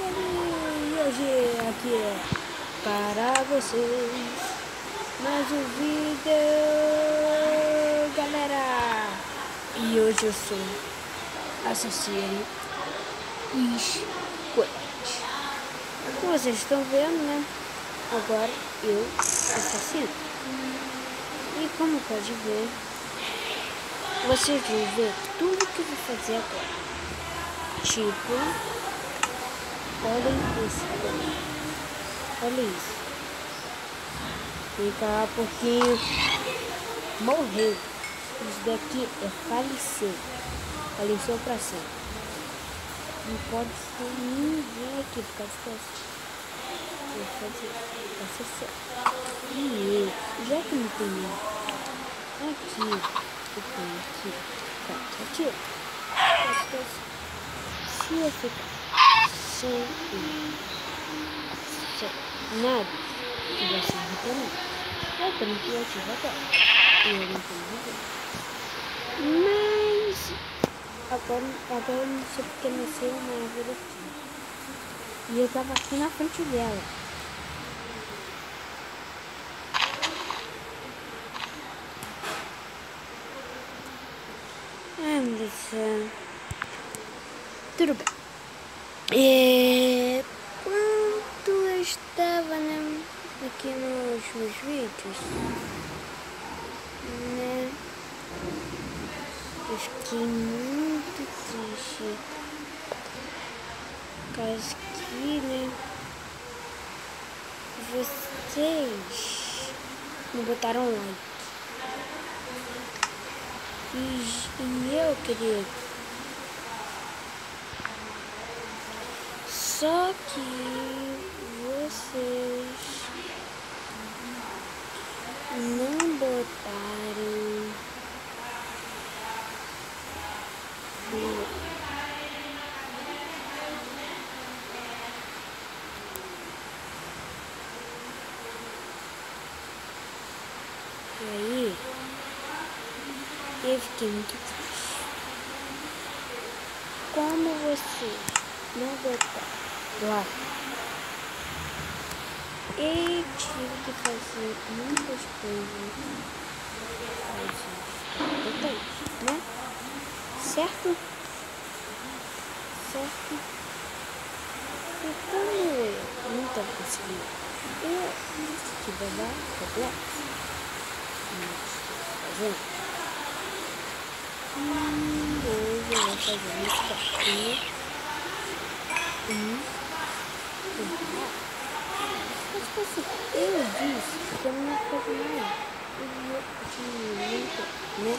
E hoje aqui é para vocês mais um vídeo, galera. E hoje eu sou assassino Squid. Como vocês estão vendo, né? Agora eu assassino. E como pode ver, vocês vão ver tudo que eu vou fazer agora. Tipo, olhem isso. Olha isso. Fica um pouquinho. Morreu. Isso daqui é falecer. Faleceu pra sempre. Não pode ser ninguém aqui por causa disso. Vou fazer. Vai ser certo. E já que não tem ninguém aqui, eu tenho aqui. Pronto, aqui. Se eu ficar sem nada, que vai ser reclamado. Eu também que ativo agora. E eu não tenho ninguém. Mas agora eu não sei porque nasceu uma árvore aqui. E eu tava aqui na frente dela. Meu Deus do céu. Tudo bem. Quando eu estava aqui nos meus vídeos, né, eu fiquei muito triste. Por causa que, né, vocês me botaram like. E eu queria. Só que vocês não botaram e aí eu fiquei muito triste. Como vocês não botaram lá, eu tive que fazer muitas coisas, né? Certo? E como eu não estava conseguindo, eu tive lá complexo. Fazendo. Hoje eu vou fazer isso daqui. Eu disse que eu não ia fazer nada. Né?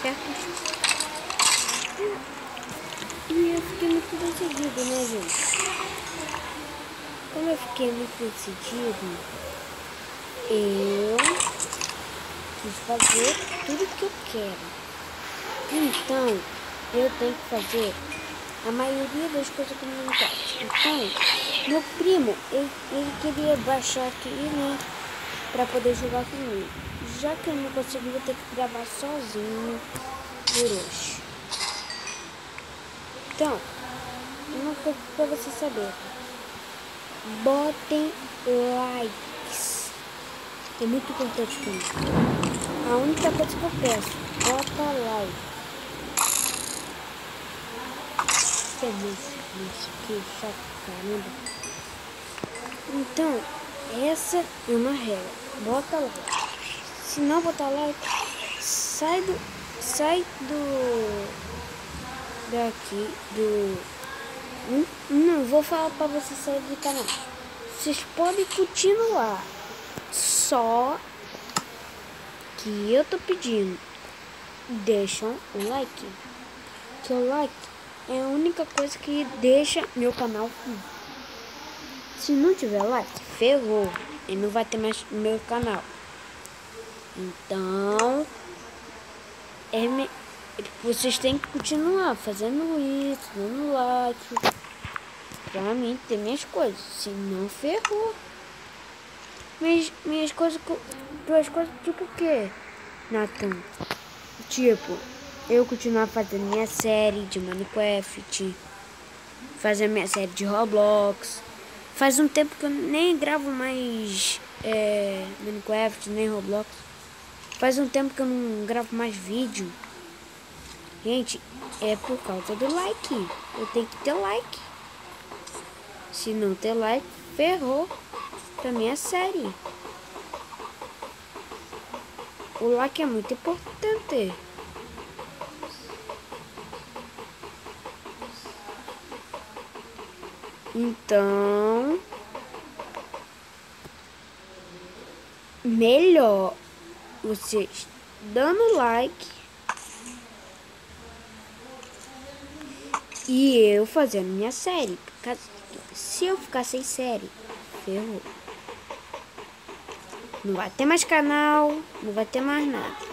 Certo? E eu fiquei muito decidido, né, gente? Como eu fiquei muito decidido, eu quis fazer tudo que eu quero. Então, eu tenho que fazer a maioria das coisas que eu não gosto. Então, meu primo, ele queria baixar aqui, né, pra poder jogar comigo. Já que eu não consegui, vou ter que gravar sozinho por hoje. Então, uma coisa pra você saber: botem likes. É muito importante pra mim. A única coisa que eu peço, bota like. Que chato, caramba. Então, essa é uma regra. Bota like. Se não botar like, sai não vou falar pra você sair do canal. Vocês podem continuar. Só que eu tô pedindo, deixam o like. Que o like é a única coisa que deixa meu canal vivo. Se não tiver like, ferrou. E não vai ter mais meu canal. Então, vocês têm que continuar fazendo isso, dando like. Pra mim ter minhas coisas. Se não, ferrou. Minhas coisas, tuas coisas tipo o quê, Nathan? Tipo, eu continuar fazendo minha série de Minecraft, fazer a minha série de Roblox. Faz um tempo que eu nem gravo mais Minecraft, nem Roblox. Faz um tempo que eu não gravo mais vídeo. Gente, é por causa do like. Eu tenho que ter like. Se não ter like, ferrou pra minha série. O like é muito importante. Então, melhor vocês dando like e eu fazendo minha série. Porque se eu ficar sem série, ferrou. Não vai ter mais canal, não vai ter mais nada.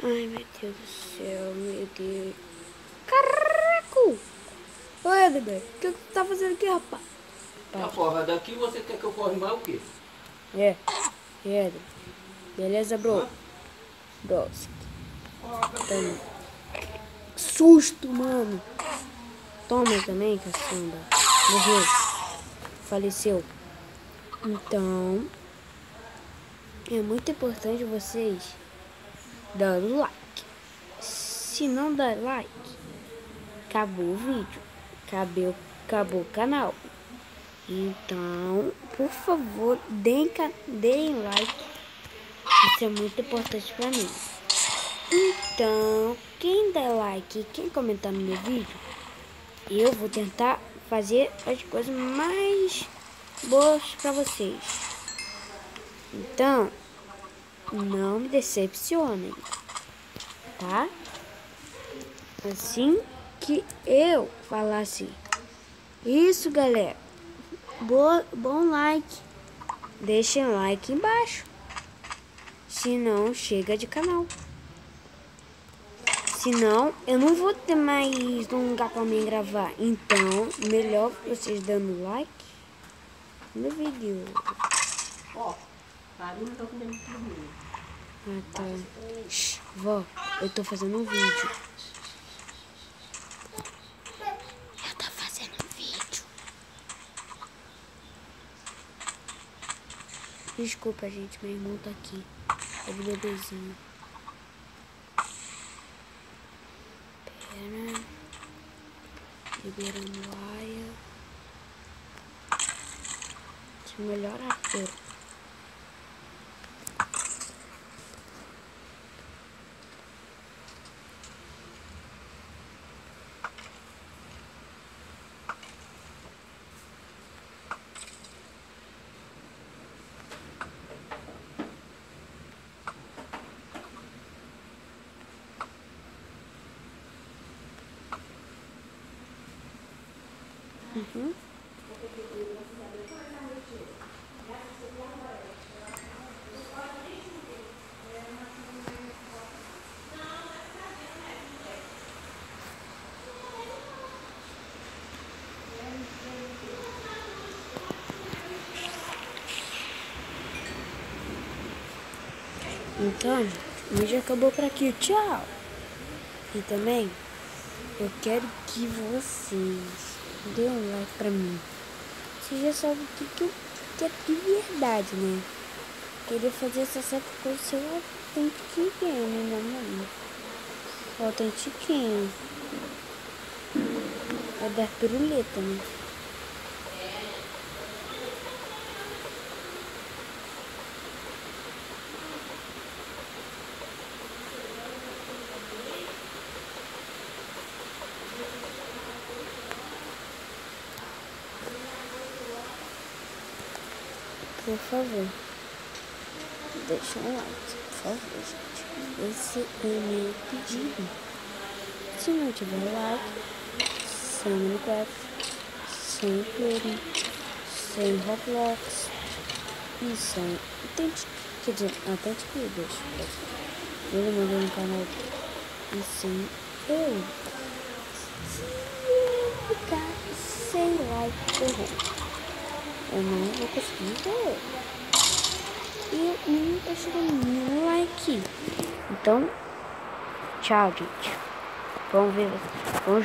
Ai, meu Deus do céu, meu Deus. Caraca! Ô, Edgar, o que tu tá fazendo aqui, rapaz? A forra daqui, você quer que eu corre mais o quê? Edgar. Beleza, bro? Bros. Toma. Susto, mano. Toma também, caçamba. Morreu. Faleceu. Então, é muito importante vocês darem like. Se não der like, acabou o vídeo. Acabou o canal. Então, por favor, deem like. Isso é muito importante pra mim. Então, quem der like e quem comentar no meu vídeo, eu vou tentar fazer as coisas mais boas pra vocês. Então, não me decepcionem, tá? Assim que eu falar assim. Isso, galera. Bom like. Deixem like embaixo. Senão, chega de canal. Senão, eu não vou ter mais um lugar pra mim gravar. Então, melhor vocês dando like no vídeo. Ó, barulho tá comendo tudo. Ah, tá. Shhh, vó, eu tô fazendo um vídeo. Eu tô fazendo um vídeo. Desculpa, gente, meu irmão tá aqui. É do bebezinho. Pera. Liberando aia. Deixa eu melhorar a cor. Uhum. Então, o vídeo acabou por aqui. Tchau! E também, eu quero que vocês dêem um like pra mim. Você já sabe o que eu quero de verdade, né? Querer fazer essa certa coisa seu autentiquinho, né, mano? Autentiquinho. É da piruleta, né? Por favor, deixa um like, por favor, gente. Esse é o meu pedido. Se não tiver like, sem Minecraft, sem Play, sem Roblox e sem... Quer dizer, até que deixa eu mandei no canal e sem eu. Se eu ficar sem like, eu não vou conseguir ver. E eu não tô chegando nenhum like. Então, tchau, gente. Vamos ver. Vamos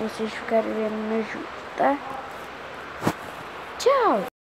vocês ficarem vendo meu junto, tá? Tchau.